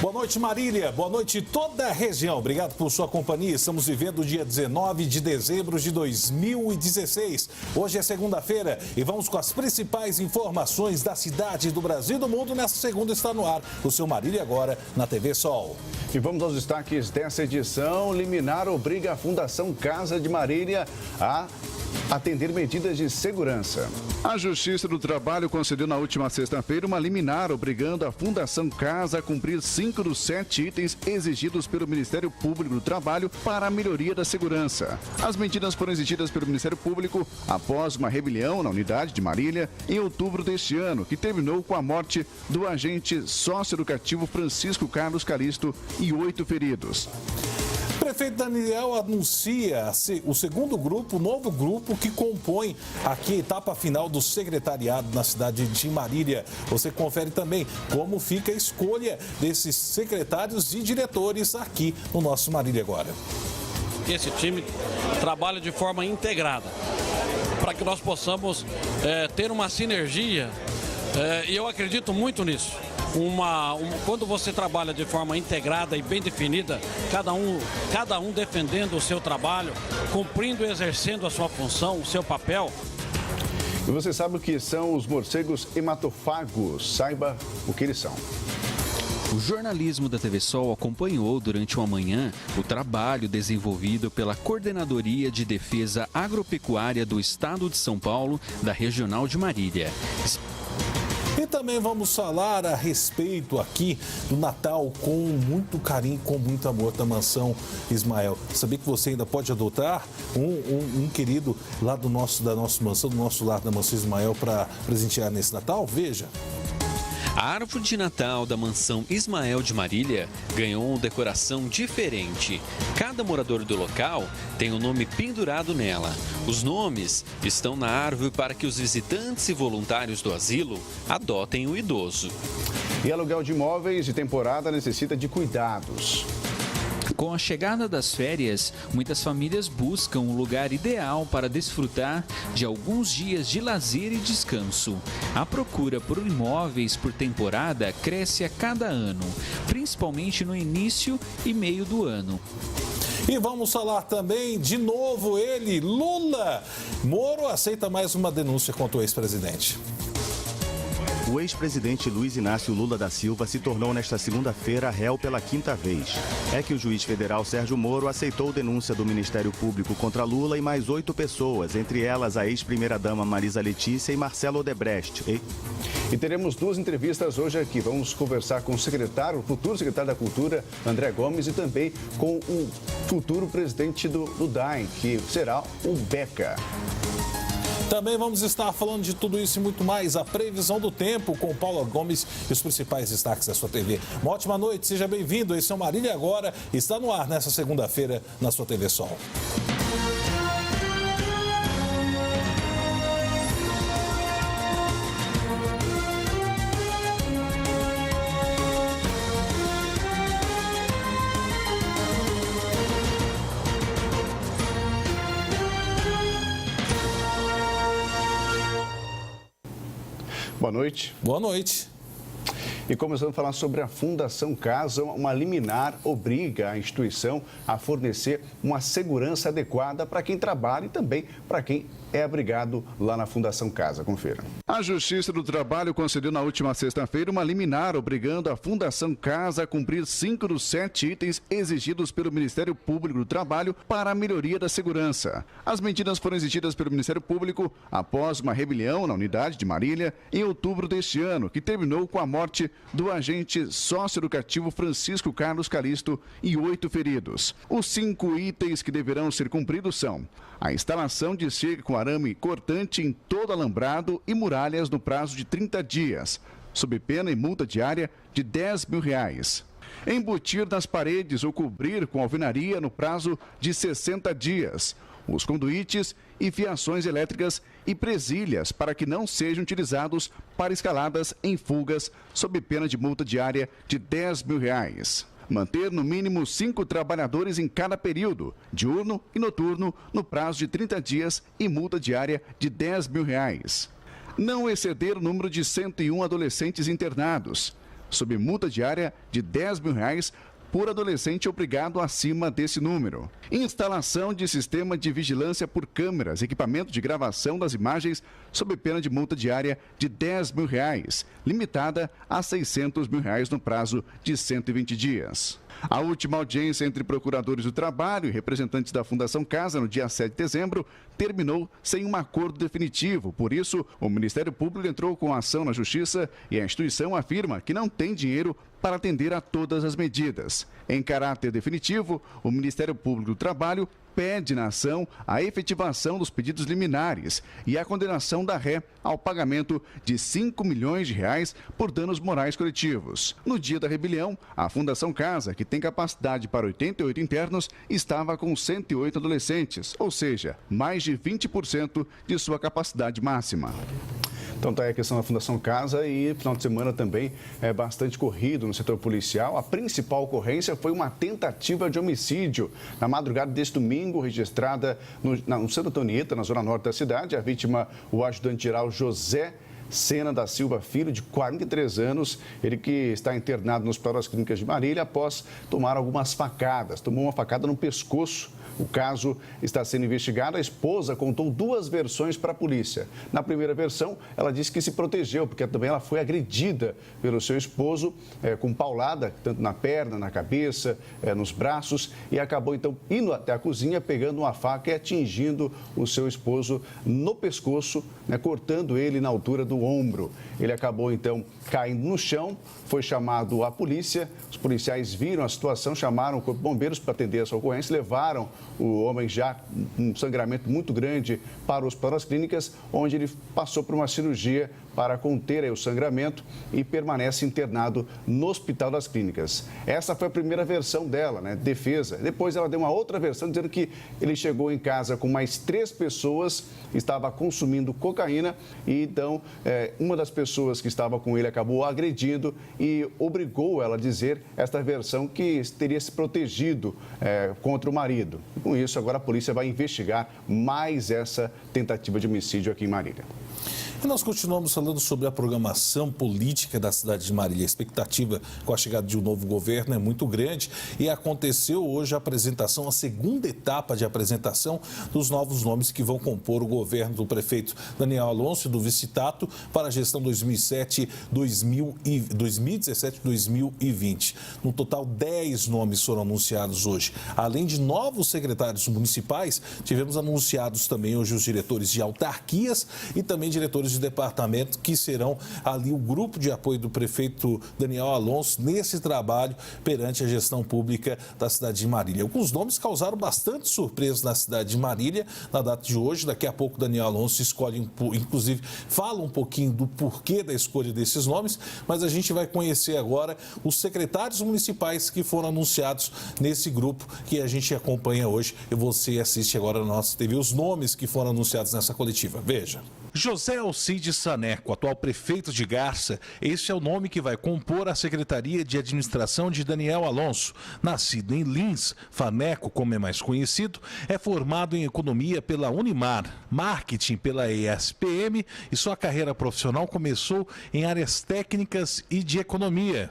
Boa noite, Marília. Boa noite, toda a região. Obrigado por sua companhia. Estamos vivendo o dia 19 de dezembro de 2016. Hoje é segunda-feira e vamos com as principais informações da cidade, do Brasil e do mundo. Nessa segunda está no ar o seu Marília agora na TV Sol. E vamos aos destaques dessa edição. Liminar obriga a Fundação Casa de Marília a atender medidas de segurança. A Justiça do Trabalho concedeu na última sexta-feira uma liminar obrigando a Fundação Casa a cumprir 5 dos 7 itens exigidos pelo Ministério Público do Trabalho para a melhoria da segurança. As medidas foram exigidas pelo Ministério Público após uma rebelião na unidade de Marília em outubro deste ano, que terminou com a morte do agente socioeducativo Francisco Carlos Calisto e 8 feridos. O prefeito Daniel anuncia o segundo grupo, o novo grupo que compõe aqui a etapa final do secretariado na cidade de Marília. Você confere também como fica a escolha desses secretários e diretores aqui no nosso Marília agora. Esse time trabalha de forma integrada para que nós possamos ter uma sinergia e eu acredito muito nisso. Quando você trabalha de forma integrada e bem definida, cada um defendendo o seu trabalho, cumprindo e exercendo a sua função, o seu papel. E você sabe o que são os morcegos hematofagos? Saiba o que eles são. O jornalismo da TV Sol acompanhou durante uma manhã o trabalho desenvolvido pela Coordenadoria de Defesa Agropecuária do Estado de São Paulo, da Regional de Marília. E também vamos falar a respeito aqui do Natal com muito carinho, com muito amor da Mansão Ismael. Sabia que você ainda pode adotar um querido lá da nossa mansão, do nosso lar da Mansão Ismael para presentear nesse Natal? Veja. A árvore de Natal da Mansão Ismael de Marília ganhou uma decoração diferente. Cada morador do local tem um nome pendurado nela. Os nomes estão na árvore para que os visitantes e voluntários do asilo adotem o idoso. E aluguel de imóveis de temporada necessita de cuidados. Com a chegada das férias, muitas famílias buscam um lugar ideal para desfrutar de alguns dias de lazer e descanso. A procura por imóveis por temporada cresce a cada ano, principalmente no início e meio do ano. E vamos falar também, de novo, ele, Lula. Moro aceita mais uma denúncia contra o ex-presidente. O ex-presidente Luiz Inácio Lula da Silva se tornou nesta segunda-feira réu pela 5ª vez. É que o juiz federal Sérgio Moro aceitou denúncia do Ministério Público contra Lula e mais 8 pessoas, entre elas a ex-primeira-dama Marisa Letícia e Marcelo Odebrecht. E teremos 2 entrevistas hoje aqui. Vamos conversar com o futuro secretário da Cultura, André Gomes, e também com o futuro presidente do DAEM, que será o Beca. Também vamos estar falando de tudo isso e muito mais. A previsão do tempo com Paula Gomes e os principais destaques da sua TV. Uma ótima noite, seja bem-vindo. Esse é o Marília Agora. Está no ar nessa segunda-feira na sua TV Sol. Boa noite. Boa noite. E começando a falar sobre a Fundação Casa, uma liminar obriga a instituição a fornecer uma segurança adequada para quem trabalha e também para quem é abrigado lá na Fundação Casa. Confira. A Justiça do Trabalho concedeu na última sexta-feira uma liminar obrigando a Fundação Casa a cumprir 5 dos 7 itens exigidos pelo Ministério Público do Trabalho para a melhoria da segurança. As medidas foram exigidas pelo Ministério Público após uma rebelião na unidade de Marília em outubro deste ano, que terminou com a morte do agente socioeducativo Francisco Carlos Calisto e 8 feridos. Os 5 itens que deverão ser cumpridos são a instalação de cerca com arame cortante em todo alambrado e muralhas no prazo de 30 dias, sob pena e multa diária de R$10 mil. Embutir nas paredes ou cobrir com alvenaria no prazo de 60 dias. Os conduítes e fiações elétricas e presilhas para que não sejam utilizados para escaladas em fugas, sob pena de multa diária de R$10 mil. Manter no mínimo 5 trabalhadores em cada período, diurno e noturno, no prazo de 30 dias e multa diária de R$10 mil. Não exceder o número de 101 adolescentes internados. sob multa diária de R$10 mil por adolescente obrigado acima desse número. Instalação de sistema de vigilância por câmeras, equipamento de gravação das imagens sob pena de multa diária de R$10 mil, limitada a R$600 mil no prazo de 120 dias. A última audiência entre procuradores do trabalho e representantes da Fundação Casa, no dia 7 de dezembro, terminou sem um acordo definitivo. Por isso, o Ministério Público entrou com ação na Justiça e a instituição afirma que não tem dinheiro para atender a todas as medidas. Em caráter definitivo, o Ministério Público do Trabalho pede na ação a efetivação dos pedidos liminares e a condenação da ré ao pagamento de R$5 milhões por danos morais coletivos. No dia da rebelião, a Fundação Casa, que tem capacidade para 88 internos, estava com 108 adolescentes, ou seja, mais de 20% de sua capacidade máxima. Então está aí a questão da Fundação Casa e final de semana também é bastante corrido no setor policial. A principal ocorrência foi uma tentativa de homicídio na madrugada deste domingo, registrada no Santa Antonieta, na zona norte da cidade. A vítima, o ajudante-geral José Sena da Silva Filho, de 43 anos, ele que está internado no Hospital das Clínicas de Marília após tomar algumas facadas. Tomou uma facada no pescoço. O caso está sendo investigado. A esposa contou duas versões para a polícia. Na primeira versão, ela disse que se protegeu, porque também ela foi agredida pelo seu esposo com paulada, tanto na perna, na cabeça, nos braços, e acabou então indo até a cozinha, pegando uma faca e atingindo o seu esposo no pescoço, cortando ele na altura do ombro. Ele acabou então caindo no chão, foi chamado a polícia. Os policiais viram a situação, chamaram o Corpo de Bombeiros para atender essa ocorrência, levaram o homem já com um sangramento muito grande para o Hospital das Clínicas, onde ele passou por uma cirurgia para conter o sangramento e permanece internado no Hospital das Clínicas. Essa foi a primeira versão dela, defesa. Depois ela deu uma outra versão dizendo que ele chegou em casa com mais 3 pessoas, estava consumindo cocaína e então uma das pessoas que estava com ele acabou agredindo e obrigou ela a dizer esta versão que teria se protegido contra o marido. Com isso, agora a polícia vai investigar mais essa tentativa de homicídio aqui em Marília. E nós continuamos falando sobre a programação política da cidade de Marília. A expectativa com a chegada de um novo governo é muito grande e aconteceu hoje a apresentação, a segunda etapa de apresentação dos novos nomes que vão compor o governo do prefeito Daniel Alonso e do vice Tato para a gestão 2017-2020. No total, 10 nomes foram anunciados hoje. Além de novos secretários municipais, tivemos anunciados também hoje os diretores de autarquias e também diretores de departamento, que serão ali o grupo de apoio do prefeito Daniel Alonso nesse trabalho perante a gestão pública da cidade de Marília. Alguns nomes causaram bastante surpresa na cidade de Marília na data de hoje. Daqui a pouco Daniel Alonso escolhe, inclusive fala um pouquinho do porquê da escolha desses nomes, mas a gente vai conhecer agora os secretários municipais que foram anunciados nesse grupo que a gente acompanha hoje e você assiste agora na nossa TV, os nomes que foram anunciados nessa coletiva. Veja. José Alcides Saneco, atual prefeito de Garça, este é o nome que vai compor a Secretaria de Administração de Daniel Alonso. Nascido em Lins, Faneco, como é mais conhecido, é formado em Economia pela Unimar, Marketing pela ESPM e sua carreira profissional começou em áreas técnicas e de economia.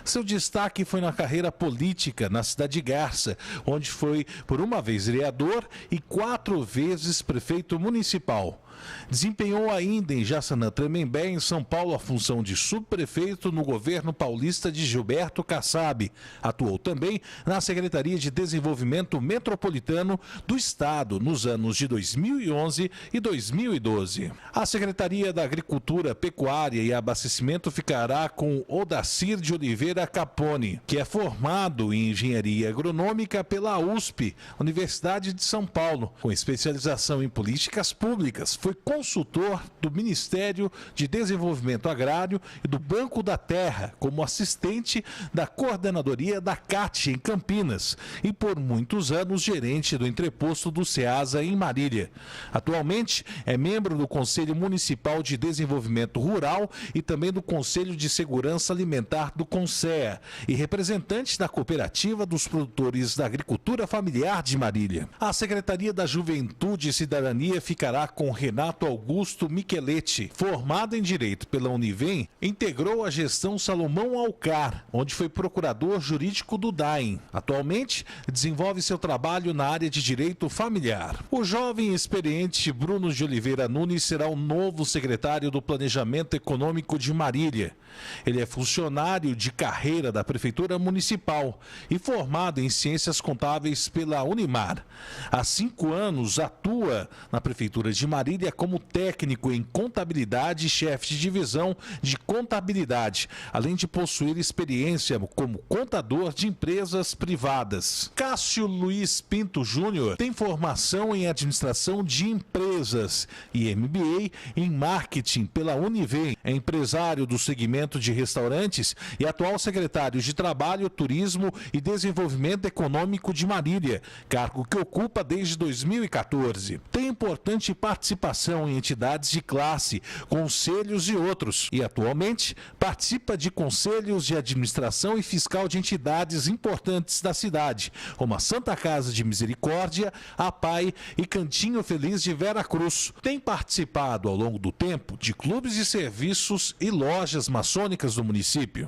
Seu destaque foi na carreira política na cidade de Garça, onde foi por uma vez vereador e 4 vezes prefeito municipal. Desempenhou ainda em Jaçanã Tremembé, em São Paulo, a função de subprefeito no governo paulista de Gilberto Kassab. Atuou também na Secretaria de Desenvolvimento Metropolitano do Estado nos anos de 2011 e 2012. A Secretaria da Agricultura, Pecuária e Abastecimento ficará com Odacir de Oliveira Capone, que é formado em Engenharia Agronômica pela USP, Universidade de São Paulo, com especialização em políticas públicas. Foi consultor do Ministério de Desenvolvimento Agrário e do Banco da Terra, como assistente da coordenadoria da CAT em Campinas e por muitos anos gerente do entreposto do Ceasa em Marília. Atualmente é membro do Conselho Municipal de Desenvolvimento Rural e também do Conselho de Segurança Alimentar do CONSEA e representante da Cooperativa dos Produtores da Agricultura Familiar de Marília. A Secretaria da Juventude e Cidadania ficará com Renato Renato Augusto Micheletti, formado em Direito pela Univem, integrou a gestão Salomão Alcar, onde foi procurador jurídico do DAEM. Atualmente, desenvolve seu trabalho na área de Direito Familiar. O jovem e experiente Bruno de Oliveira Nunes será o novo secretário do Planejamento Econômico de Marília. Ele é funcionário de carreira da Prefeitura Municipal e formado em Ciências Contábeis pela Unimar. Há 5 anos atua na Prefeitura de Marília como técnico em contabilidade e chefe de divisão de contabilidade, além de possuir experiência como contador de empresas privadas. Cássio Luiz Pinto Júnior tem formação em administração de empresas e MBA em marketing pela Univem. É empresário do segmento de restaurantes e atual secretário de Trabalho, Turismo e Desenvolvimento Econômico de Marília, cargo que ocupa desde 2014. Tem importante participação em entidades de classe, conselhos e outros, e atualmente participa de conselhos de administração e fiscal de entidades importantes da cidade, como a Santa Casa de Misericórdia, a PAI e Cantinho Feliz de Vera Cruz. Tem participado ao longo do tempo de clubes de serviços e lojas maçônicas do município.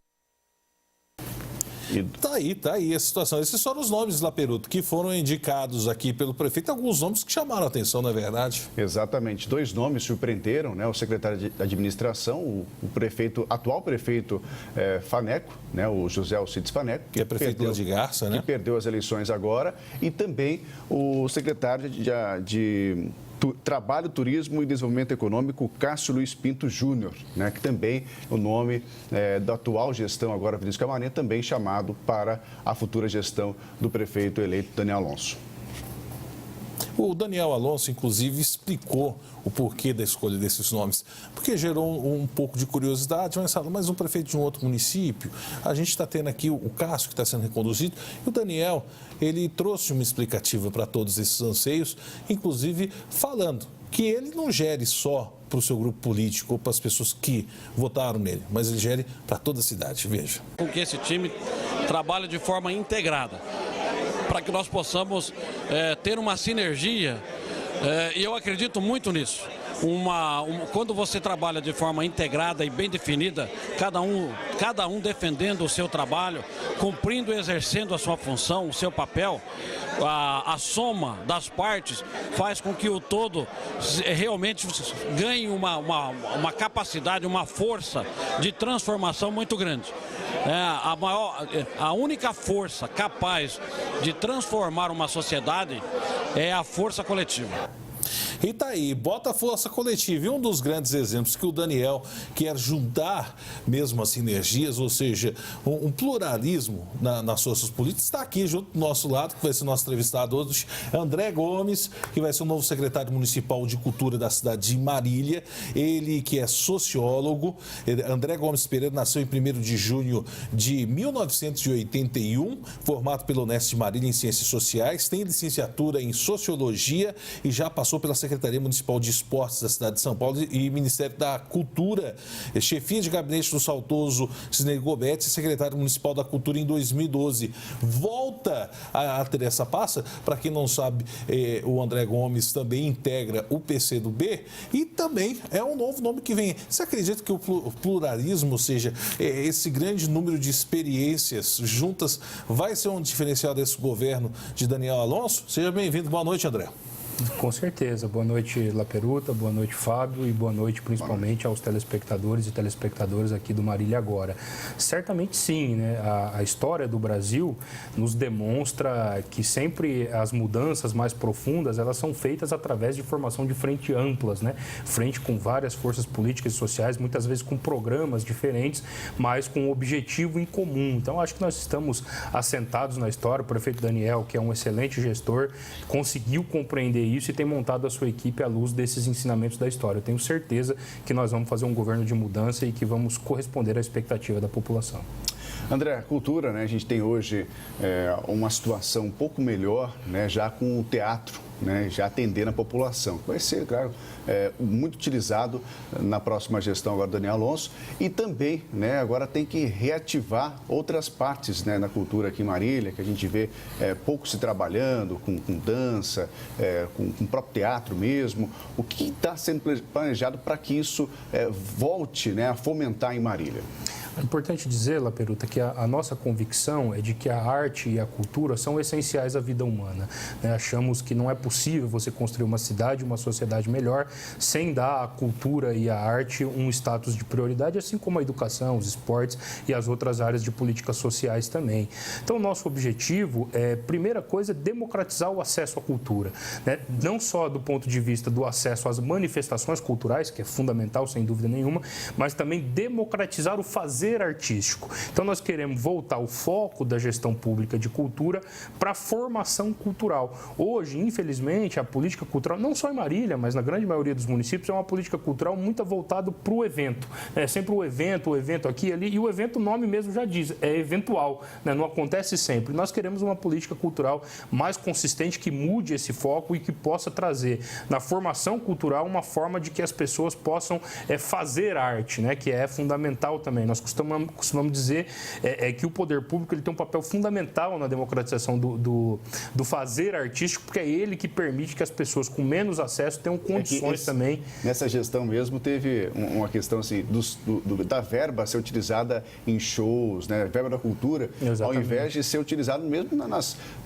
Tá aí a situação. Esses foram os nomes, Laperuto, que foram indicados aqui pelo prefeito. Alguns nomes que chamaram a atenção, não é verdade? Exatamente. 2 nomes surpreenderam, né? O secretário de administração, o atual prefeito Faneco, né? O José Alcides Faneco. Que é prefeito de Garça, né? Que perdeu as eleições agora. E também o secretário de Trabalho, Turismo e Desenvolvimento Econômico, Cássio Luiz Pinto Júnior, né, que também o nome da atual gestão, agora Vinícius Camarém, também chamado para a futura gestão do prefeito eleito Daniel Alonso. O Daniel Alonso, inclusive, explicou o porquê da escolha desses nomes, porque gerou um pouco de curiosidade, mas um prefeito de um outro município, a gente está tendo aqui o Cássio, que está sendo reconduzido, e o Daniel, ele trouxe uma explicativa para todos esses anseios, inclusive falando que ele não gere só para o seu grupo político ou para as pessoas que votaram nele, mas ele gere para toda a cidade. Veja. Com que esse time trabalhe de forma integrada, para que nós possamos ter uma sinergia, e eu acredito muito nisso. Quando você trabalha de forma integrada e bem definida, cada um defendendo o seu trabalho, cumprindo e exercendo a sua função, o seu papel, a soma das partes faz com que o todo realmente ganhe uma capacidade, uma força de transformação muito grande. A única força capaz de transformar uma sociedade é a força coletiva. E tá aí, bota a força coletiva. E um dos grandes exemplos que o Daniel quer juntar mesmo as sinergias, ou seja, um pluralismo nas forças políticas, está aqui junto do nosso lado, que vai ser nosso entrevistado hoje, André Gomes, que vai ser o novo secretário municipal de cultura da cidade de Marília. Ele que é sociólogo. André Gomes Pereira nasceu em 1º de junho de 1981, formado pela Unesp de Marília em Ciências Sociais, tem licenciatura em Sociologia e já passou pela Secretaria Municipal de Esportes da cidade de São Paulo e Ministério da Cultura, chefia de gabinete do saudoso Cisnei Gobetti, secretário municipal da Cultura em 2012. Volta a ter essa pasta. Para quem não sabe, o André Gomes também integra o PCdoB e também é um novo nome que vem. Você acredita que o pluralismo, ou seja, esse grande número de experiências juntas, vai ser um diferencial desse governo de Daniel Alonso? Seja bem-vindo. Boa noite, André. Com certeza. Boa noite, Laperuta, boa noite, Fábio, e boa noite principalmente aos telespectadores e telespectadoras aqui do Marília Agora. Certamente sim, né? A história do Brasil nos demonstra que sempre as mudanças mais profundas, elas são feitas através de formação de frente amplas, né? Frente com várias forças políticas e sociais, muitas vezes com programas diferentes, mas com um objetivo em comum. Então, acho que nós estamos assentados na história. O prefeito Daniel, que é um excelente gestor, conseguiu compreender isso e tem montado a sua equipe à luz desses ensinamentos da história. Eu tenho certeza que nós vamos fazer um governo de mudança e que vamos corresponder à expectativa da população. André, a cultura, né? A gente tem hoje uma situação um pouco melhor, né? Já com o teatro, né, já atendendo a população. Vai ser, claro, muito utilizado na próxima gestão agora do Daniel Alonso. E também, né, agora tem que reativar outras partes, né, na cultura aqui em Marília, que a gente vê pouco se trabalhando, com dança, com o próprio teatro mesmo. O que está sendo planejado para que isso volte, né, a fomentar em Marília? É importante dizer, Laperuta, que a nossa convicção é de que a arte e a cultura são essenciais à vida humana, né? Achamos que não é possível você construir uma cidade, uma sociedade melhor, sem dar à cultura e à arte um status de prioridade, assim como a educação, os esportes e as outras áreas de políticas sociais também. Então, o nosso objetivo é, primeira coisa, democratizar o acesso à cultura, né? Não só do ponto de vista do acesso às manifestações culturais, que é fundamental, sem dúvida nenhuma, mas também democratizar o fazer artístico. Então, nós queremos voltar o foco da gestão pública de cultura para a formação cultural. Hoje, infelizmente, a política cultural, não só em Marília, mas na grande maioria dos municípios, é uma política cultural muito voltada para o evento. É sempre o evento aqui e ali, e o evento, o nome mesmo já diz, é eventual, né? Não acontece sempre. Nós queremos uma política cultural mais consistente, que mude esse foco e que possa trazer na formação cultural uma forma de que as pessoas possam fazer arte, né? Que é fundamental também. Nós costumamos dizer que o poder público ele tem um papel fundamental na democratização do fazer artístico, porque é ele que permite que as pessoas com menos acesso tenham condições também. Nessa gestão mesmo teve uma questão assim, da verba ser utilizada em shows, né? Verba da cultura, exatamente, ao invés de ser utilizado mesmo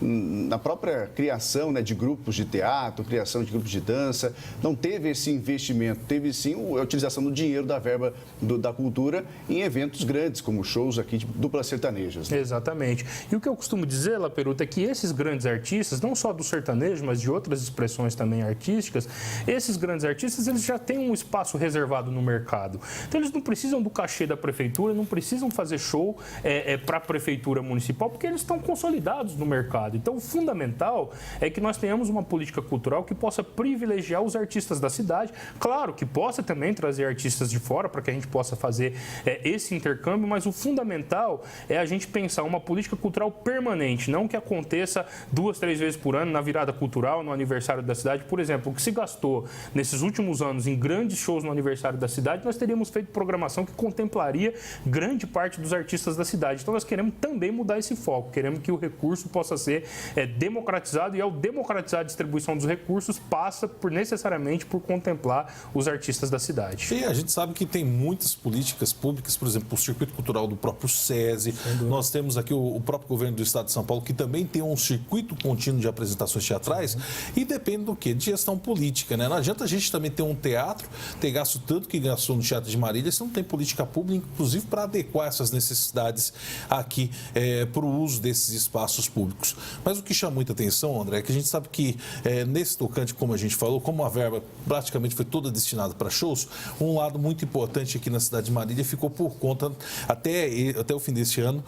na própria criação, né, de grupos de teatro, criação de grupos de dança. Não teve esse investimento, teve sim a utilização do dinheiro da verba da cultura em eventos grandes, como shows aqui de duplas sertanejas. Né? Exatamente. E o que eu costumo dizer, Laperuta, é que esses grandes artistas, não só do sertanejo, mas de outras expressões também artísticas, esses grandes artistas, eles já têm um espaço reservado no mercado. Então, eles não precisam do cachê da prefeitura, não precisam fazer show para a prefeitura municipal, porque eles estão consolidados no mercado. Então, o fundamental é que nós tenhamos uma política cultural que possa privilegiar os artistas da cidade, claro, que possa também trazer artistas de fora, para que a gente possa fazer esse intercâmbio, mas o fundamental é a gente pensar uma política cultural permanente, não que aconteça 2, 3 vezes por ano na virada cultural, no aniversário da cidade. Por exemplo, o que se gastou nesses últimos anos em grandes shows no aniversário da cidade, nós teríamos feito programação que contemplaria grande parte dos artistas da cidade. Então, nós queremos também mudar esse foco, queremos que o recurso possa ser democratizado, e ao democratizar a distribuição dos recursos, passa necessariamente por contemplar os artistas da cidade. E a gente sabe que tem muitas políticas públicas, por exemplo, o circuito cultural do próprio SESI. Nós temos aqui o próprio governo do estado de São Paulo, que também tem um circuito contínuo de apresentações teatrais, e depende do quê? De gestão política, né? Não adianta a gente também ter um teatro, ter gasto tanto que gastou no Teatro de Marília, se não tem política pública, inclusive para adequar essas necessidades aqui para o uso desses espaços públicos. Mas o que chama muita atenção, André, é que a gente sabe que nesse tocante, como a gente falou, como a verba praticamente foi toda destinada para shows, um lado muito importante aqui na cidade de Marília ficou por conta, até o fim deste ano,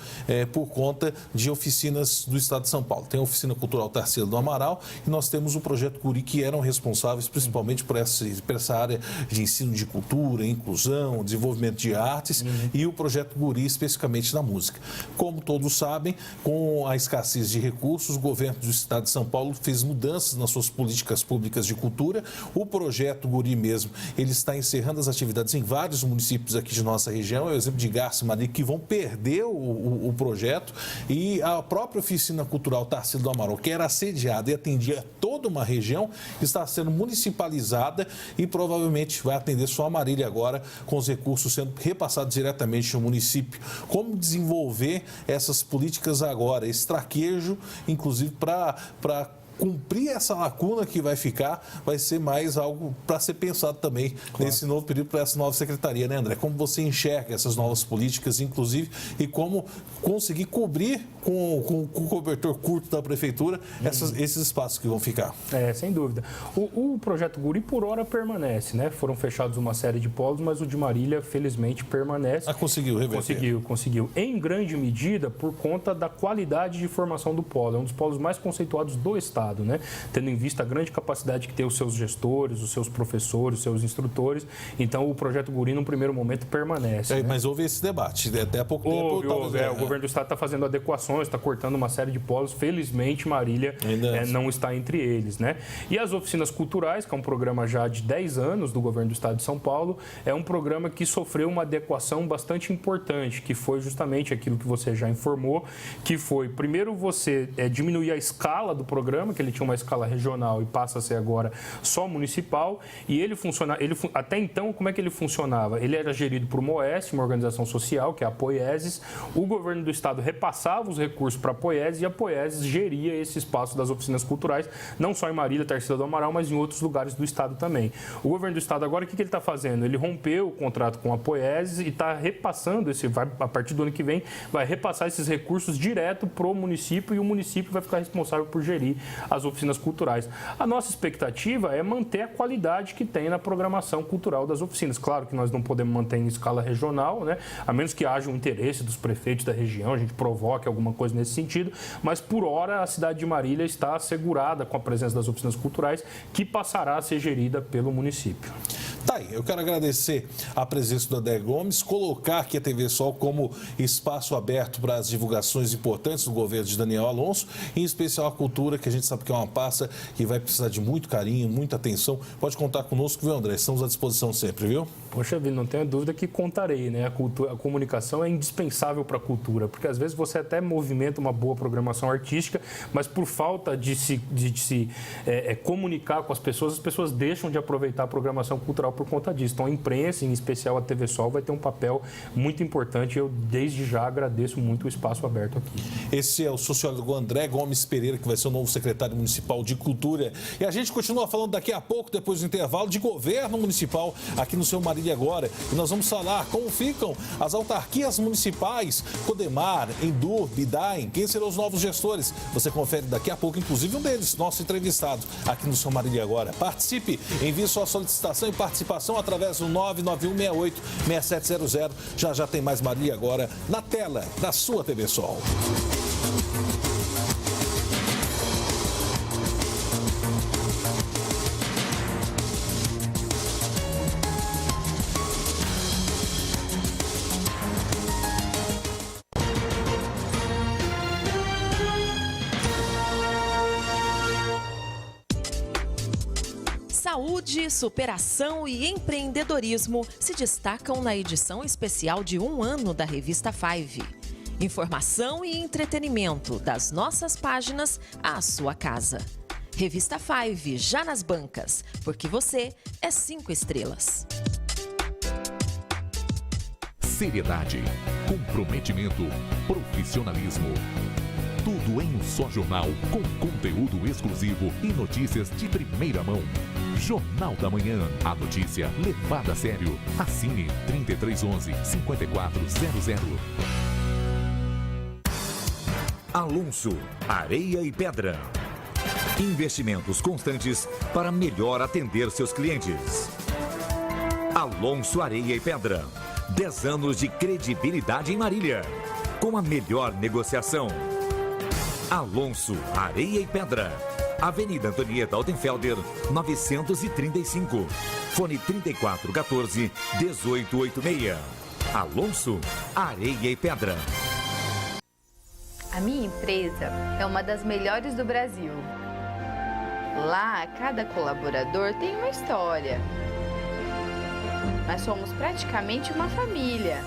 por conta de oficinas do estado de São Paulo. Tem a Oficina Cultural Tarsila do Amaral e nós temos o Projeto Guri, que eram responsáveis principalmente por essa área de ensino de cultura, inclusão, desenvolvimento de artes, e o Projeto Guri especificamente na música. Como todos sabem, com a escassez de recursos, o governo do estado de São Paulo fez mudanças nas suas políticas públicas de cultura. O Projeto Guri mesmo, ele está encerrando as atividades em vários municípios aqui de nossa região, é o exemplo de Garça e Marília, que vão perder o projeto, e a própria Oficina Cultural Tarsila do Amaral, que era assediada e atendia toda uma região, está sendo municipalizada e provavelmente vai atender só a Marília agora, com os recursos sendo repassados diretamente no município. Como desenvolver essas políticas agora, esse traquejo, inclusive para cumprir essa lacuna que vai ficar, vai ser mais algo para ser pensado também, claro, nesse novo período, para essa nova secretaria, né, André? Como você enxerga essas novas políticas, inclusive, e como conseguir cobrir com o cobertor curto da prefeitura esses espaços que vão ficar? Sem dúvida. O Projeto Guri, por hora, permanece, né? Foram fechados uma série de polos, mas o de Marília, felizmente, permanece. Conseguiu reverter? Conseguiu. Em grande medida, por conta da qualidade de formação do polo. É um dos polos mais conceituados do estado. Estado, né? Tendo em vista a grande capacidade que tem os seus gestores, os seus professores, os seus instrutores. Então, o projeto Guri, num primeiro momento, permanece. Né? Mas houve esse debate, até há pouco tempo. O governo do Estado está fazendo adequações, está cortando uma série de polos. Felizmente, Marília não está entre eles, né? E as oficinas culturais, que é um programa já de 10 anos do governo do Estado de São Paulo, é um programa que sofreu uma adequação bastante importante, que foi justamente aquilo que você já informou, que foi, primeiro, você diminuir a escala do programa, que ele tinha uma escala regional e passa a ser agora só municipal, e até então, como é que ele funcionava? Ele era gerido por uma OS, uma organização social, que é a Poieses. O governo do Estado repassava os recursos para a Poieses e a Poieses geria esse espaço das oficinas culturais, não só em Marília, Tarsila do Amaral, mas em outros lugares do Estado também. O governo do Estado agora, o que ele está fazendo? Ele rompeu o contrato com a Poieses e está repassando, a partir do ano que vem, vai repassar esses recursos direto para o município e o município vai ficar responsável por gerir as oficinas culturais. A nossa expectativa é manter a qualidade que tem na programação cultural das oficinas. Claro que nós não podemos manter em escala regional, né? A menos que haja um interesse dos prefeitos da região, a gente provoque alguma coisa nesse sentido, mas por hora a cidade de Marília está assegurada com a presença das oficinas culturais, que passará a ser gerida pelo município. Tá aí, eu quero agradecer a presença do André Gomes, colocar aqui a TV Sol como espaço aberto para as divulgações importantes do governo de Daniel Alonso, em especial a cultura, que a gente sabe que é uma pasta que vai precisar de muito carinho, muita atenção. Pode contar conosco, viu, André? Estamos à disposição sempre, viu? Poxa vida, não tenho dúvida que contarei, né? A comunicação é indispensável para a cultura, porque às vezes você até movimenta uma boa programação artística, mas por falta de se comunicar com as pessoas deixam de aproveitar a programação cultural por conta disso. Então, a imprensa, em especial a TV Sol, vai ter um papel muito importante e eu, desde já, agradeço muito o espaço aberto aqui. Esse é o sociólogo André Gomes Pereira, que vai ser o novo secretário municipal de Cultura. E a gente continua falando daqui a pouco, depois do intervalo, de governo municipal aqui no seu Marília Agora. E nós vamos falar como ficam as autarquias municipais, Codemar, Endur, Bidaem, quem serão os novos gestores. Você confere daqui a pouco, inclusive um deles, nosso entrevistado aqui no seu Marília Agora. Participe, envie sua solicitação e participação através do 99168-6700. Já tem mais Marília Agora na tela da sua TV Sol. Saúde, superação e empreendedorismo se destacam na edição especial de 1 ano da revista Five. Informação e entretenimento das nossas páginas à sua casa. Revista Five, já nas bancas, porque você é 5 estrelas. Seriedade, comprometimento, profissionalismo. Tudo em um só jornal, com conteúdo exclusivo e notícias de primeira mão. Jornal da Manhã. A notícia levada a sério. Assine 3311-5400. Alonso, Areia e Pedra. Investimentos constantes para melhor atender seus clientes. Alonso, Areia e Pedra. 10 anos de credibilidade em Marília. Com a melhor negociação. Alonso, Areia e Pedra. Avenida Antonieta Altenfelder, 935. Fone 3414-1886. Alonso, Areia e Pedra. A minha empresa é uma das melhores do Brasil. Lá, cada colaborador tem uma história. Nós somos praticamente uma família.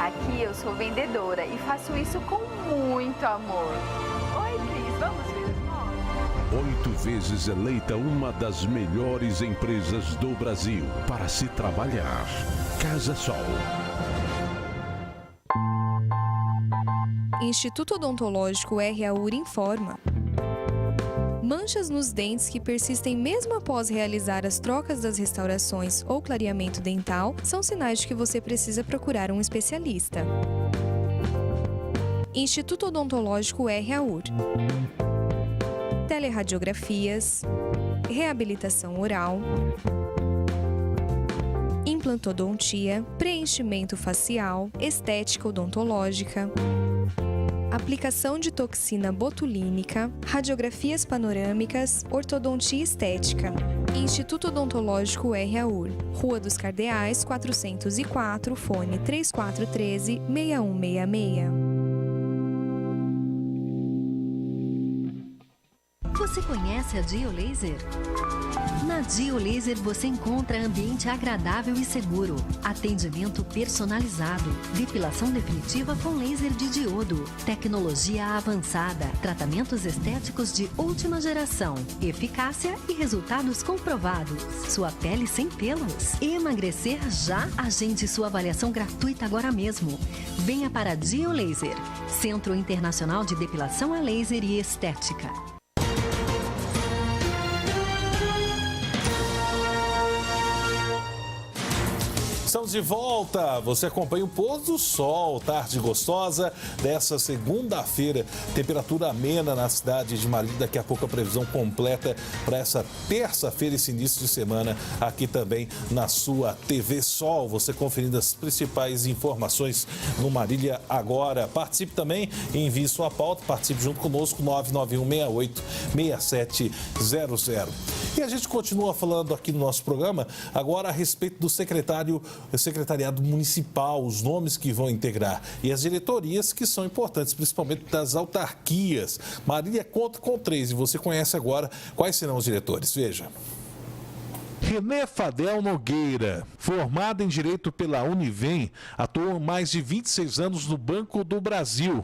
Aqui eu sou vendedora e faço isso com muito amor. Oi, Cris, vamos ver os nomes? 8 vezes eleita uma das melhores empresas do Brasil para se trabalhar. Casa Sol. Instituto Odontológico RAUR informa. Manchas nos dentes que persistem mesmo após realizar as trocas das restaurações ou clareamento dental são sinais de que você precisa procurar um especialista. Instituto Odontológico RAUR. Telerradiografias, reabilitação oral, implantodontia, preenchimento facial, estética odontológica, aplicação de toxina botulínica, radiografias panorâmicas, ortodontia estética. Instituto Odontológico RAUR, Rua dos Cardeais, 404, fone 3413-6166. Você conhece a Dio Laser? Na Dio Laser você encontra ambiente agradável e seguro, atendimento personalizado, depilação definitiva com laser de diodo, tecnologia avançada, tratamentos estéticos de última geração, eficácia e resultados comprovados. Sua pele sem pelos. Emagrecer já? Agende sua avaliação gratuita agora mesmo. Venha para Dio Laser, Centro Internacional de Depilação a Laser e Estética. Estamos de volta. Você acompanha o pôr do sol, tarde gostosa dessa segunda-feira. Temperatura amena na cidade de Marília. Daqui a pouco a previsão completa para essa terça-feira, esse início de semana, aqui também na sua TV Sol. Você conferindo as principais informações no Marília Agora. Participe também e envie sua pauta. Participe junto conosco, 99168-6700. E a gente continua falando aqui no nosso programa agora a respeito do secretariado municipal, os nomes que vão integrar e as diretorias que são importantes, principalmente das autarquias. Marília conta com 3 e você conhece agora quais serão os diretores. Veja. René Fadel Nogueira, formado em Direito pela Univem, atuou mais de 26 anos no Banco do Brasil.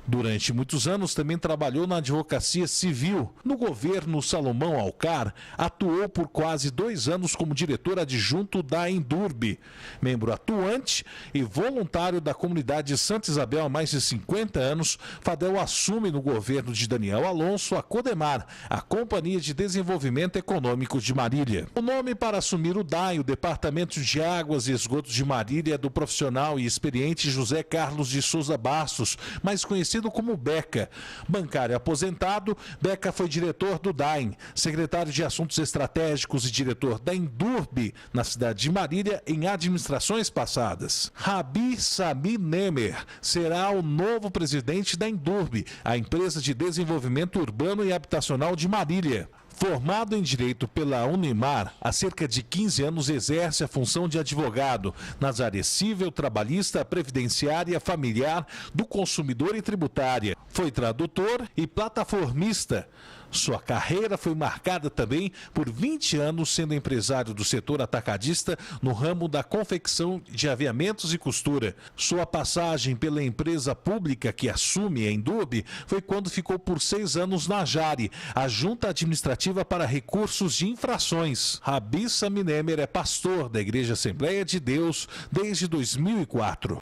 Durante muitos anos também trabalhou na advocacia civil. No governo Salomão Alcar, atuou por quase 2 anos como diretor adjunto da Endurbe. Membro atuante e voluntário da comunidade de Santa Isabel há mais de 50 anos, Fadel assume no governo de Daniel Alonso a Codemar, a Companhia de Desenvolvimento Econômico de Marília. O nome para assumir o DAI, o Departamento de Águas e Esgotos de Marília, é do profissional e experiente José Carlos de Souza Bastos, mais conhecido como Beca. Bancário aposentado, Beca foi diretor do DAIM, secretário de Assuntos Estratégicos e diretor da Endurbe, na cidade de Marília, em administrações passadas. Rabi Sami Nemer será o novo presidente da Endurbe, a empresa de desenvolvimento urbano e habitacional de Marília. Formado em Direito pela Unimar, há cerca de 15 anos exerce a função de advogado nas áreas civil, trabalhista, previdenciária, familiar, do consumidor e tributária. Foi tradutor e plataformista. Sua carreira foi marcada também por 20 anos sendo empresário do setor atacadista no ramo da confecção de aviamentos e costura. Sua passagem pela empresa pública que assume a Endurbe foi quando ficou por 6 anos na Jari, a Junta Administrativa para Recursos de Infrações. Rabi Sami Nemer é pastor da Igreja Assembleia de Deus desde 2004.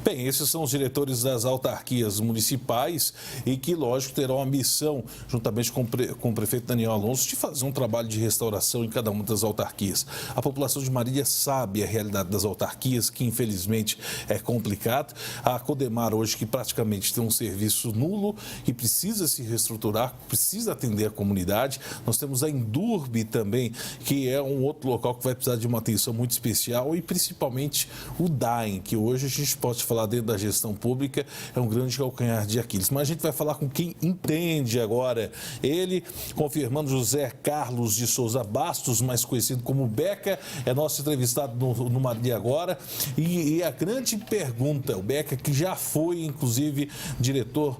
Bem, esses são os diretores das autarquias municipais e que, lógico, terão a missão, juntamente com o prefeito Daniel Alonso, de fazer um trabalho de restauração em cada uma das autarquias. A população de Marília sabe a realidade das autarquias, que infelizmente é complicado. A Codemar hoje, que praticamente tem um serviço nulo e precisa se reestruturar, precisa atender a comunidade. Nós temos a Endurbe também, que é um outro local que vai precisar de uma atenção muito especial, e principalmente o DAIM, que hoje a gente pode falar dentro da gestão pública, é um grande calcanhar de Aquiles. Mas a gente vai falar com quem entende agora. Ele, confirmando, José Carlos de Souza Bastos, mais conhecido como Beca, é nosso entrevistado no Marília Agora. E a grande pergunta, o Beca, que já foi, inclusive, diretor,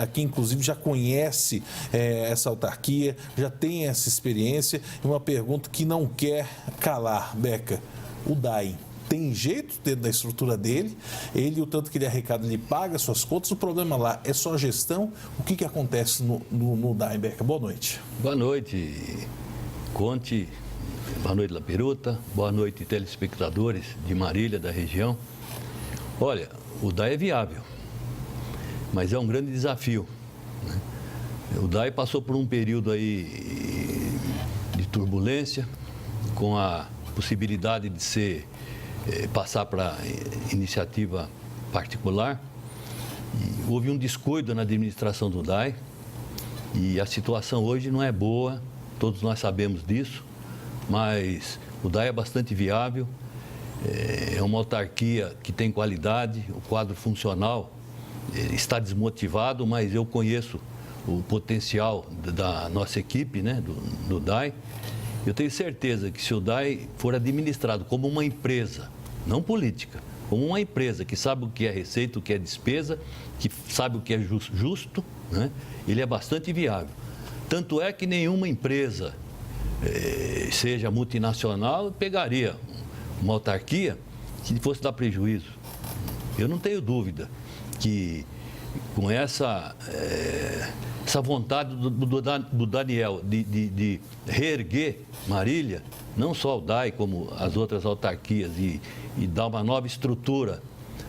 aqui, inclusive, já conhece essa autarquia, já tem essa experiência, e uma pergunta que não quer calar, Beca, o DAI. Tem jeito dentro da estrutura dele, o tanto que ele arrecada, ele paga suas contas, o problema lá é só gestão. O que acontece no DAI, Beca? Boa noite. Boa noite, Conte, boa noite, Laperuta, boa noite, telespectadores de Marília, da região. Olha, o DAI é viável, mas é um grande desafio, né? O DAI passou por um período aí de turbulência, com a possibilidade de passar para iniciativa particular. E houve um descuido na administração do DAI e a situação hoje não é boa, todos nós sabemos disso, mas o DAI é bastante viável, é uma autarquia que tem qualidade, o quadro funcional está desmotivado, mas eu conheço o potencial da nossa equipe, né, do DAI. Eu tenho certeza que se o DAI for administrado como uma empresa, não política, como uma empresa que sabe o que é receita, o que é despesa, que sabe o que é justo, né, ele é bastante viável. Tanto é que nenhuma empresa, seja multinacional, pegaria uma autarquia que fosse dar prejuízo. Eu não tenho dúvida que com essa vontade do Daniel de reerguer Marília, não só o DAI, como as outras autarquias, e dar uma nova estrutura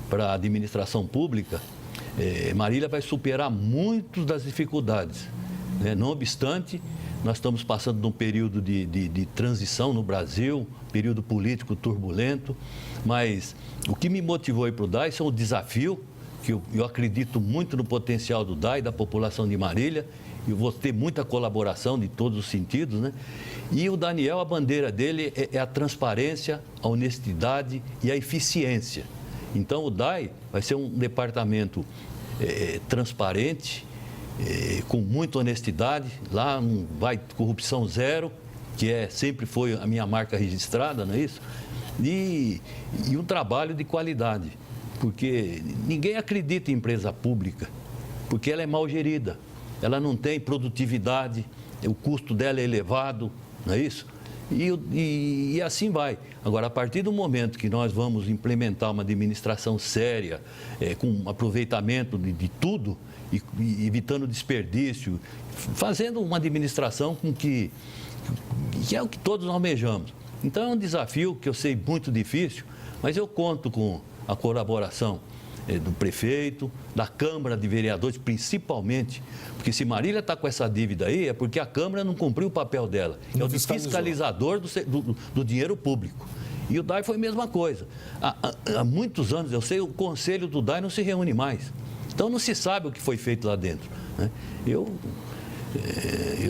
para a administração pública, Marília vai superar muitas das dificuldades. Né? Não obstante, nós estamos passando de um período de transição no Brasil, período político turbulento, mas o que me motivou a ir para o DAI são o desafio, que eu acredito muito no potencial do DAI, da população de Marília, e vou ter muita colaboração de todos os sentidos, né? E o Daniel, a bandeira dele é a transparência, a honestidade e a eficiência. Então, o DAI vai ser um departamento transparente, com muita honestidade, lá não vai corrupção zero, que sempre foi a minha marca registrada, não é isso? E um trabalho de qualidade, porque ninguém acredita em empresa pública, porque ela é mal gerida, ela não tem produtividade, o custo dela é elevado, não é isso? E assim vai. Agora, a partir do momento que nós vamos implementar uma administração séria, com aproveitamento de tudo, e evitando desperdício, fazendo uma administração que é o que todos almejamos. Então, é um desafio que eu sei muito difícil, mas eu conto com a colaboração do prefeito, da Câmara de Vereadores, principalmente, porque se Marília está com essa dívida aí, é porque a Câmara não cumpriu o papel dela. É o de fiscalizador do dinheiro público. E o DAI foi a mesma coisa. Há muitos anos, eu sei, o conselho do DAI não se reúne mais. Então, não se sabe o que foi feito lá dentro, né? Eu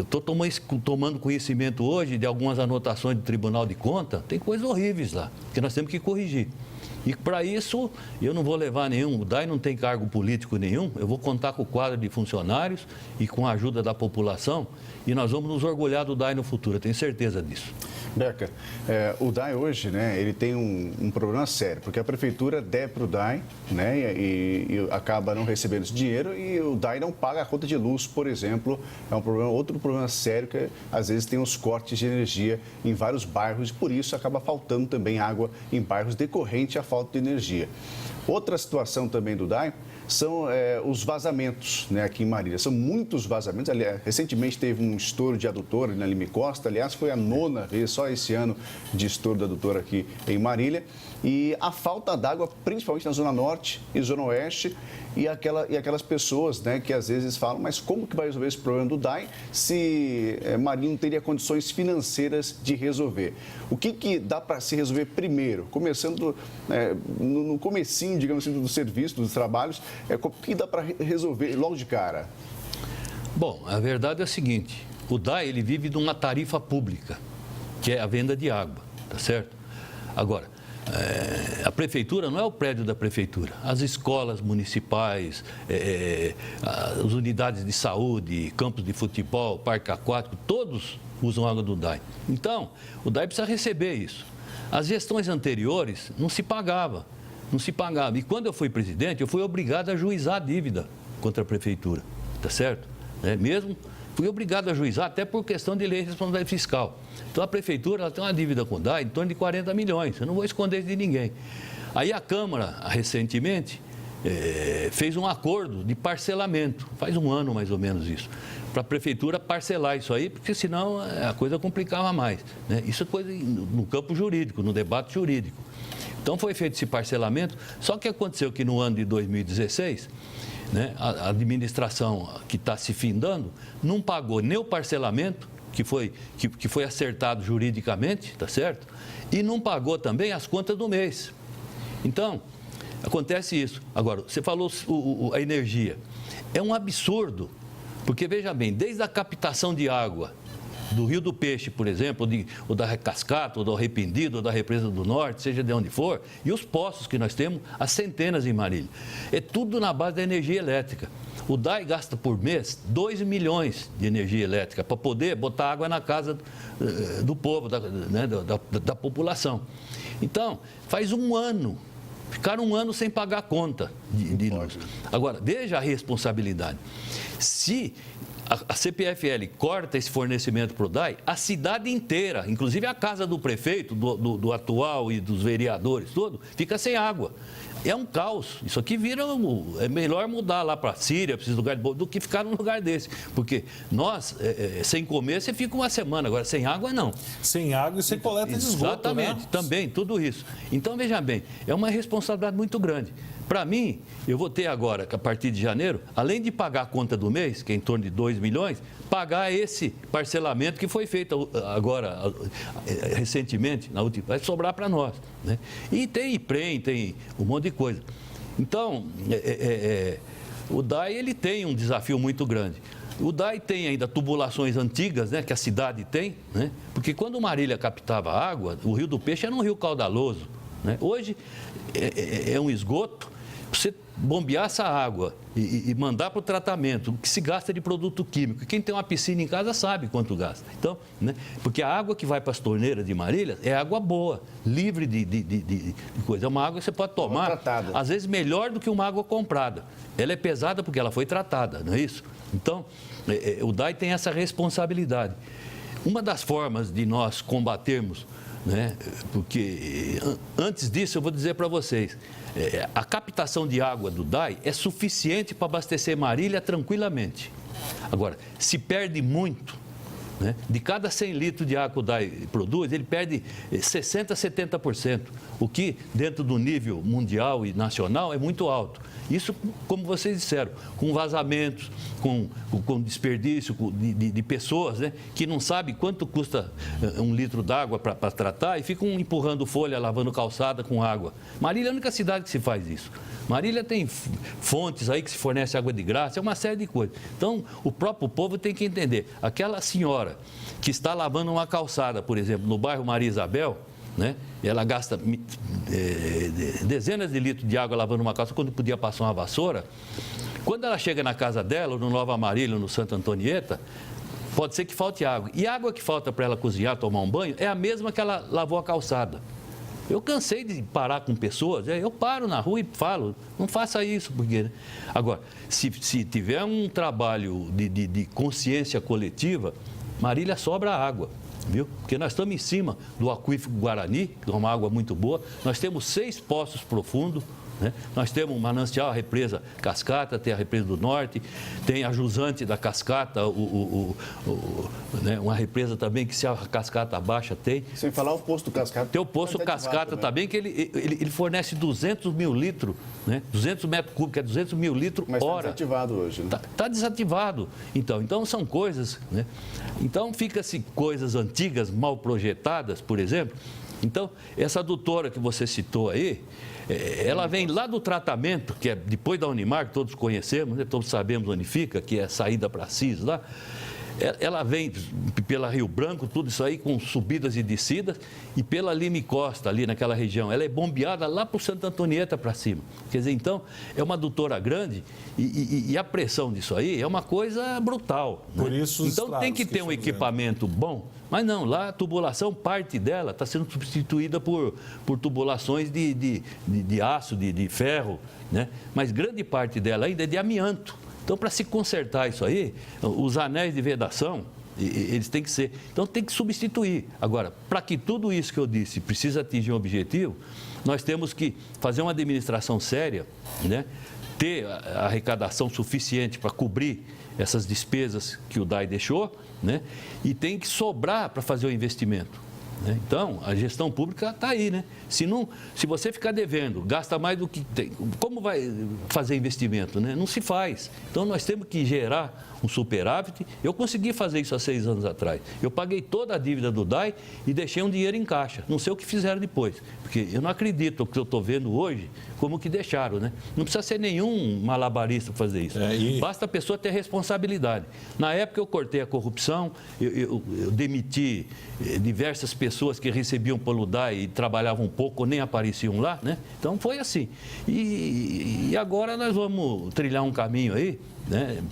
estou tomando conhecimento hoje de algumas anotações do Tribunal de Contas, tem coisas horríveis lá, que nós temos que corrigir. E para isso, eu não vou levar nenhum, o DAI não tem cargo político nenhum, eu vou contar com o quadro de funcionários e com a ajuda da população, e nós vamos nos orgulhar do DAI no futuro, eu tenho certeza disso. Beca, o DAI hoje, né, ele tem um problema sério, porque a prefeitura deve para o DAI, né, e acaba não recebendo esse dinheiro, e o DAI não paga a conta de luz, por exemplo. É outro problema sério, que às vezes tem os cortes de energia em vários bairros, e por isso acaba faltando também água em bairros decorrente à falta de energia. Outra situação também do DAI são os vazamentos, né, aqui em Marília. São muitos vazamentos. Aliás, recentemente teve um estouro de adutor na Lime Costa. Aliás, foi a 9ª vez, só esse ano, de estouro de adutor aqui em Marília. E a falta d'água, principalmente na Zona Norte e Zona Oeste, e aquelas pessoas, né, que às vezes falam, mas como que vai resolver esse problema do DAI se Marília não teria condições financeiras de resolver? O que dá para se resolver primeiro? Começando no comecinho, digamos assim, do serviço, dos trabalhos, o que dá para resolver logo de cara? Bom, a verdade é a seguinte, o DAI ele vive de uma tarifa pública, que é a venda de água, tá certo? Agora, a prefeitura não é o prédio da prefeitura. As escolas municipais, as unidades de saúde, campos de futebol, parque aquático, todos usam água do DAI. Então, o DAI precisa receber isso. As gestões anteriores não se pagava. E quando eu fui presidente, eu fui obrigado a ajuizar a dívida contra a prefeitura, tá certo? Mesmo fui obrigado a ajuizar, até por questão de lei de responsabilidade fiscal. Então, a prefeitura ela tem uma dívida com o DAI em torno de 40 milhões. Eu não vou esconder isso de ninguém. Aí a Câmara, recentemente, fez um acordo de parcelamento, faz um ano mais ou menos isso, para a prefeitura parcelar isso aí, porque senão a coisa complicava mais, né? Isso é coisa no campo jurídico, no debate jurídico. Então, foi feito esse parcelamento, só que aconteceu que no ano de 2016... né, a administração que está se findando não pagou nem o parcelamento, que foi acertado juridicamente, tá certo? E não pagou também as contas do mês. Então, acontece isso. Agora, você falou a energia. É um absurdo, porque veja bem, desde a captação de água do Rio do Peixe, por exemplo, ou da Cascata, ou do Arrependido, ou da Represa do Norte, seja de onde for, e os poços que nós temos, as centenas em Marília. É tudo na base da energia elétrica. O DAI gasta por mês 2 milhões de energia elétrica para poder botar água na casa do povo, da população. Então, faz um ano, ficaram um ano sem pagar a conta de luz. Agora, veja a responsabilidade. Se a CPFL corta esse fornecimento para o DAI, a cidade inteira, inclusive a casa do prefeito, do atual e dos vereadores, tudo, fica sem água. É um caos. Isso aqui é melhor mudar lá para a Síria, para esses lugares do que ficar num lugar desse. Porque nós, sem comer, você fica uma semana. Agora, sem água, não. Sem água e sem coleta de esgoto, exatamente, né? Também, tudo isso. Então, veja bem, é uma responsabilidade muito grande. Para mim, eu vou ter agora, que a partir de janeiro, além de pagar a conta do mês, que é em torno de 2 milhões, pagar esse parcelamento que foi feito agora, recentemente, vai sobrar para nós. Né? E tem IPREM, tem um monte de coisa. Então, o DAI ele tem um desafio muito grande. O DAI tem ainda tubulações antigas, né, que a cidade tem, né? Porque quando Marília captava água, o Rio do Peixe era um rio caudaloso. Né? Hoje é um esgoto. Você bombear essa água e mandar para o tratamento, o que se gasta de produto químico. Quem tem uma piscina em casa sabe quanto gasta. Então, né, porque a água que vai para as torneiras de Marília é água boa, livre de coisa. É uma água que você pode tomar, às vezes, melhor do que uma água comprada. Ela é pesada porque ela foi tratada, não é isso? Então, o DAI tem essa responsabilidade. Uma das formas de nós combatermos, né, porque antes disso eu vou dizer para vocês, a captação de água do DAI é suficiente para abastecer Marília tranquilamente. Agora, se perde muito, né, de cada 100 litros de água que o DAI produz, ele perde 60% a 70%, o que dentro do nível mundial e nacional é muito alto. Isso, como vocês disseram, com vazamentos, com desperdício de pessoas, né, que não sabem quanto custa um litro d'água para tratar e ficam empurrando folha, lavando calçada com água. Marília é a única cidade que se faz isso. Marília tem fontes aí que se fornece água de graça, é uma série de coisas. Então, o próprio povo tem que entender. Aquela senhora que está lavando uma calçada, por exemplo, no bairro Maria Isabel, né? Ela gasta dezenas de litros de água lavando uma calça quando podia passar uma vassoura. Quando ela chega na casa dela, no Nova Marília, no Santa Antonieta, pode ser que falte água. E a água que falta para ela cozinhar, tomar um banho, é a mesma que ela lavou a calçada. Eu cansei de parar com pessoas, eu paro na rua e falo, não faça isso, porque... Né? Agora, se tiver um trabalho de consciência coletiva, Marília sobra água. Viu? Porque nós estamos em cima do aquífero Guarani, que é uma água muito boa, nós temos 6 poços profundos, né? Nós temos um manancial, a represa Cascata, tem a represa do Norte, tem a jusante da Cascata, né? Uma represa também que se a Cascata baixa tem. Sem falar o poço do Cascata. Tem o poço Cascata também, que ele fornece 200 mil litros, né? 200 metros cúbicos, que é 200 mil litros hora. Mas está desativado hoje, né? Está desativado. Então são coisas, né? Então fica-se coisas antigas, mal projetadas, por exemplo. Então, essa adutora que você citou aí, ela vem lá do tratamento, que é depois da Unimar, que todos conhecemos, né? Todos sabemos onde fica, que é a saída para Assis lá. Ela vem pela Rio Branco, tudo isso aí, com subidas e descidas, e pela Lime Costa, ali naquela região. Ela é bombeada lá para o Santa Antonieta para cima. Quer dizer, então, é uma adutora grande e a pressão disso aí é uma coisa brutal. Né? Por isso, então, tem que ter um equipamento bom, mas não, lá a tubulação, parte dela está sendo substituída por tubulações de aço, de ferro, né? Mas grande parte dela ainda é de amianto. Então, para se consertar isso aí, os anéis de vedação, eles têm que ser... Então, tem que substituir. Agora, para que tudo isso que eu disse precisa atingir um objetivo, nós temos que fazer uma administração séria, né? Ter a arrecadação suficiente para cobrir essas despesas que o DAI deixou, né? E tem que sobrar para fazer o investimento. né? Então, a gestão pública está aí, né? Se você ficar devendo, gasta mais do que tem, como vai fazer investimento, né? Não se faz. Então, nós temos que gerar um superávit. Eu consegui fazer isso há 6 anos atrás. Eu paguei toda a dívida do DAI e deixei um dinheiro em caixa. Não sei o que fizeram depois, porque eu não acredito que eu estou vendo hoje como que deixaram, né? Não precisa ser nenhum malabarista para fazer isso. Basta a pessoa ter responsabilidade. Na época eu cortei a corrupção, eu demiti diversas pessoas que recebiam pelo DAI e trabalhavam um pouco, nem apareciam lá, né? Então foi assim. E agora nós vamos trilhar um caminho aí, né?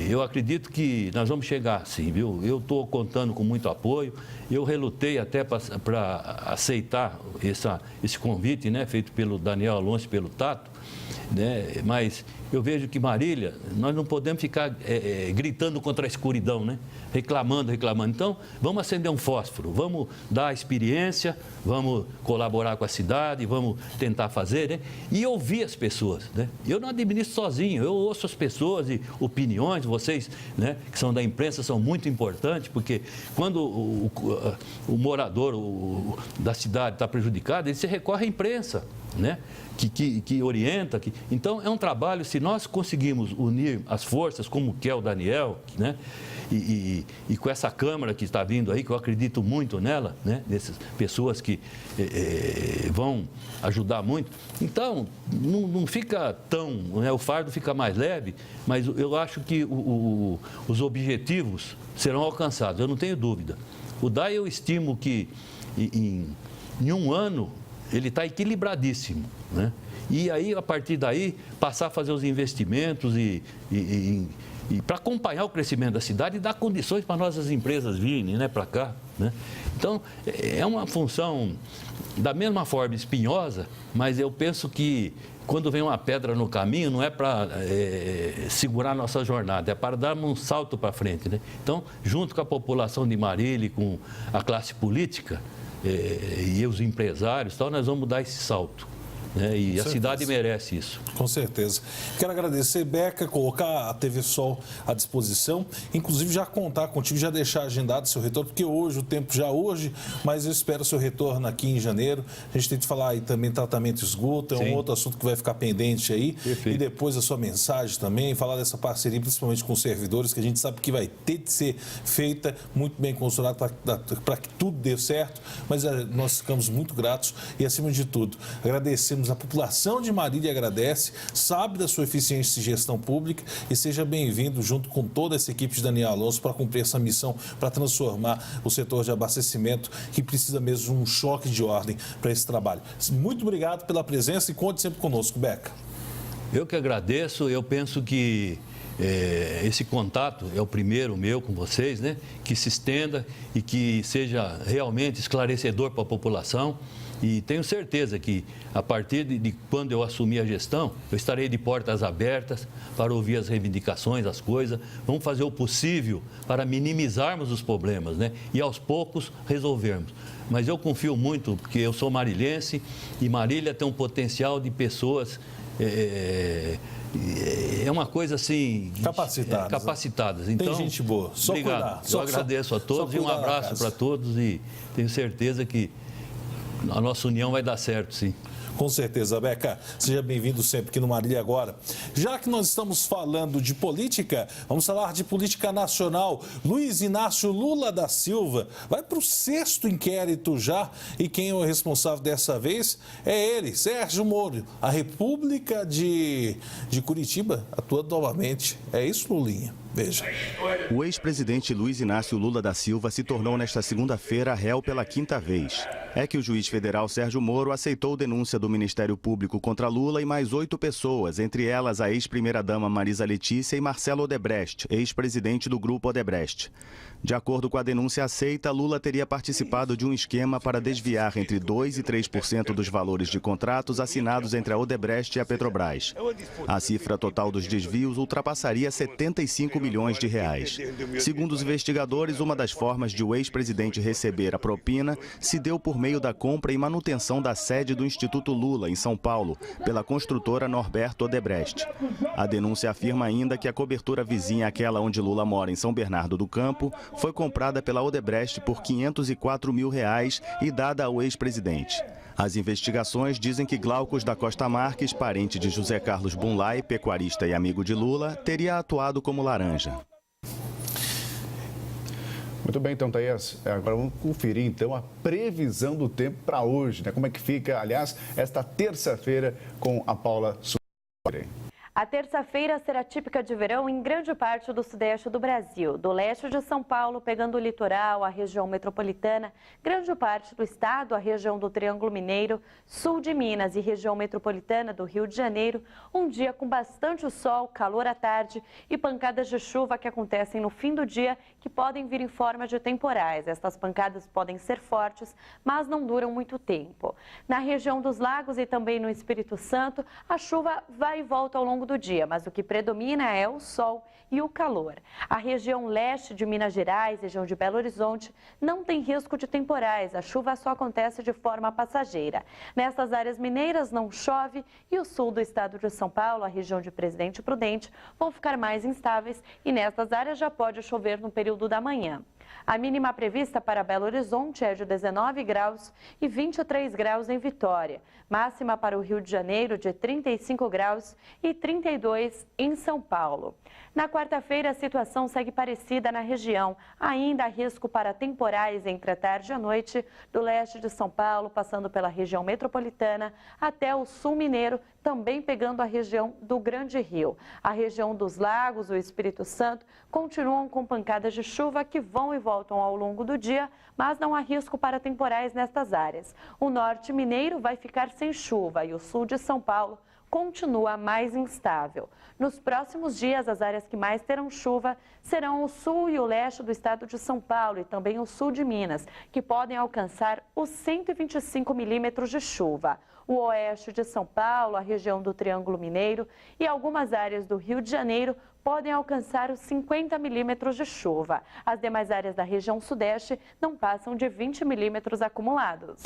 Eu acredito que nós vamos chegar sim, viu? Eu estou contando com muito apoio. Eu relutei até para aceitar esse convite, né, feito pelo Daniel Alonso e pelo Tato, né? Mas eu vejo que Marília, nós não podemos ficar gritando contra a escuridão, né? Reclamando. Então, vamos acender um fósforo, vamos dar experiência, vamos colaborar com a cidade, vamos tentar fazer, né? E ouvir as pessoas, né? Eu não administro sozinho, eu ouço as pessoas e opiniões, vocês, né, que são da imprensa, são muito importantes, porque quando o morador da cidade está prejudicado, ele se recorre à imprensa, né? Que orienta. Então, é um trabalho, se nós conseguirmos unir as forças, como quer o Daniel, né? E com essa Câmara que está vindo aí, que eu acredito muito nela, né? Dessas pessoas que vão ajudar muito. Então, não fica tão, né? O fardo fica mais leve, mas eu acho que os objetivos serão alcançados, eu não tenho dúvida. O DAI eu estimo que em um ano ele está equilibradíssimo, né? E aí, a partir daí, passar a fazer os investimentos e para acompanhar o crescimento da cidade e dar condições para nossas empresas virem, né, para cá, né? Então, é uma função da mesma forma espinhosa, mas eu penso que quando vem uma pedra no caminho, não é para segurar a nossa jornada, é para darmos um salto para frente, né? Então, junto com a população de Marília e com a classe política e os empresários, nós vamos dar esse salto. E a cidade merece isso. Com certeza. Quero agradecer, Beca, colocar a TV Sol à disposição, inclusive já contar contigo, já deixar agendado seu retorno, porque hoje, o tempo já hoje, mas eu espero seu retorno aqui em janeiro. A gente tem que falar aí também tratamento esgoto, um outro assunto que vai ficar pendente aí. Perfeito. E depois a sua mensagem também, falar dessa parceria, principalmente com os servidores, que a gente sabe que vai ter de ser feita, muito bem consolidada para que tudo dê certo, mas nós ficamos muito gratos e, acima de tudo, agradecemos. A população de Marília agradece, sabe da sua eficiência de gestão pública e seja bem-vindo junto com toda essa equipe de Daniel Alonso para cumprir essa missão, para transformar o setor de abastecimento, que precisa mesmo de um choque de ordem para esse trabalho. Muito obrigado pela presença e conte sempre conosco, Beca. Eu que agradeço, eu penso que esse contato é o primeiro meu com vocês, né? Que se estenda e que seja realmente esclarecedor para a população. E tenho certeza que, a partir de quando eu assumir a gestão, eu estarei de portas abertas para ouvir as reivindicações, as coisas. Vamos fazer o possível para minimizarmos os problemas, né? E, aos poucos, resolvermos. Mas eu confio muito, porque eu sou marilhense e Marília tem um potencial de pessoas... É uma coisa assim... Capacitadas. Então, tem gente boa. Só obrigado. Cuidar. Eu agradeço a todos e um abraço para todos e tenho certeza que a nossa união vai dar certo, sim. Com certeza, Beca. Seja bem-vindo sempre aqui no Marília Agora. Já que nós estamos falando de política, vamos falar de política nacional. Luiz Inácio Lula da Silva vai para o 6º inquérito já. E quem é o responsável dessa vez é ele, Sérgio Moro. A República de Curitiba atua novamente. É isso, Lulinha? Veja. O ex-presidente Luiz Inácio Lula da Silva se tornou nesta segunda-feira réu pela 5ª vez. É que o juiz federal Sérgio Moro aceitou denúncia do Ministério Público contra Lula e mais 8 pessoas, entre elas a ex-primeira-dama Marisa Letícia e Marcelo Odebrecht, ex-presidente do Grupo Odebrecht. De acordo com a denúncia aceita, Lula teria participado de um esquema para desviar entre 2% e 3% dos valores de contratos assinados entre a Odebrecht e a Petrobras. A cifra total dos desvios ultrapassaria 75 milhões de reais. Segundo os investigadores, uma das formas de o ex-presidente receber a propina se deu por meio da compra e manutenção da sede do Instituto Lula, em São Paulo, pela construtora Norberto Odebrecht. A denúncia afirma ainda que a cobertura vizinha àquela onde Lula mora, em São Bernardo do Campo, foi comprada pela Odebrecht por R$ 504 mil e dada ao ex-presidente. As investigações dizem que Glaucus da Costa Marques, parente de José Carlos Bunlai, pecuarista e amigo de Lula, teria atuado como laranja. Muito bem, então, Thaís, agora vamos conferir, então, a previsão do tempo para hoje, né? Como é que fica, aliás, esta terça-feira com a Paula Soares. A terça-feira será típica de verão em grande parte do sudeste do Brasil, do leste de São Paulo, pegando o litoral, a região metropolitana, grande parte do estado, a região do Triângulo Mineiro, sul de Minas e região metropolitana do Rio de Janeiro, um dia com bastante sol, calor à tarde e pancadas de chuva que acontecem no fim do dia, que podem vir em forma de temporais. Estas pancadas podem ser fortes, mas não duram muito tempo. Na região dos lagos e também no Espírito Santo, a chuva vai e volta ao longo do dia, mas o que predomina é o sol e o calor. A região leste de Minas Gerais, região de Belo Horizonte, não tem risco de temporais. A chuva só acontece de forma passageira. Nessas áreas mineiras não chove e o sul do estado de São Paulo, a região de Presidente Prudente, vão ficar mais instáveis e nessas áreas já pode chover no período da manhã. A mínima prevista para Belo Horizonte é de 19 graus e 23 graus em Vitória. Máxima para o Rio de Janeiro de 35 graus e 32 em São Paulo. Na quarta-feira, a situação segue parecida na região. Ainda há risco para temporais entre a tarde e a noite, do leste de São Paulo, passando pela região metropolitana, até o sul mineiro, também pegando a região do Grande Rio. A região dos lagos, o Espírito Santo, continuam com pancadas de chuva que vão e voltam ao longo do dia, mas não há risco para temporais nestas áreas. O norte mineiro vai ficar sem chuva e o sul de São Paulo continua mais instável. Nos próximos dias, as áreas que mais terão chuva serão o sul e o leste do estado de São Paulo e também o sul de Minas, que podem alcançar os 125 milímetros de chuva. O oeste de São Paulo, a região do Triângulo Mineiro e algumas áreas do Rio de Janeiro podem alcançar os 50 milímetros de chuva. As demais áreas da região sudeste não passam de 20 milímetros acumulados.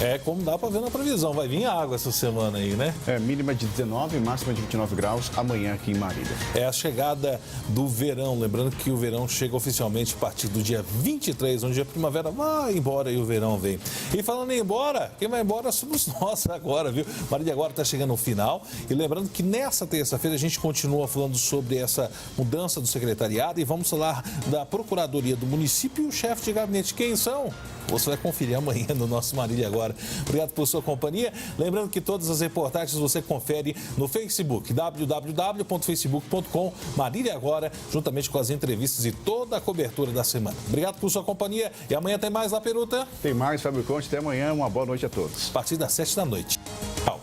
É, como dá para ver na previsão, vai vir água essa semana aí, né? É, mínima de 19, máxima de 29 graus, amanhã aqui em Marília. É a chegada do verão, lembrando que o verão chega oficialmente a partir do dia 23, onde a primavera vai embora e o verão vem. E falando em ir embora, quem vai embora somos nós agora, viu? Marília agora está chegando no final e lembrando que nessa terça-feira a gente continua falando sobre essa mudança do secretariado e vamos falar da Procuradoria do Município e o chefe de gabinete. Quem são? Você vai conferir amanhã no nosso Marília Agora. Obrigado por sua companhia. Lembrando que todas as reportagens você confere no Facebook, www.facebook.com/Marília Agora, juntamente com as entrevistas e toda a cobertura da semana. Obrigado por sua companhia e amanhã tem mais La Peruta. Tem mais, Fábio Conte. Até amanhã. Uma boa noite a todos. A partir das 7 da noite. Tchau.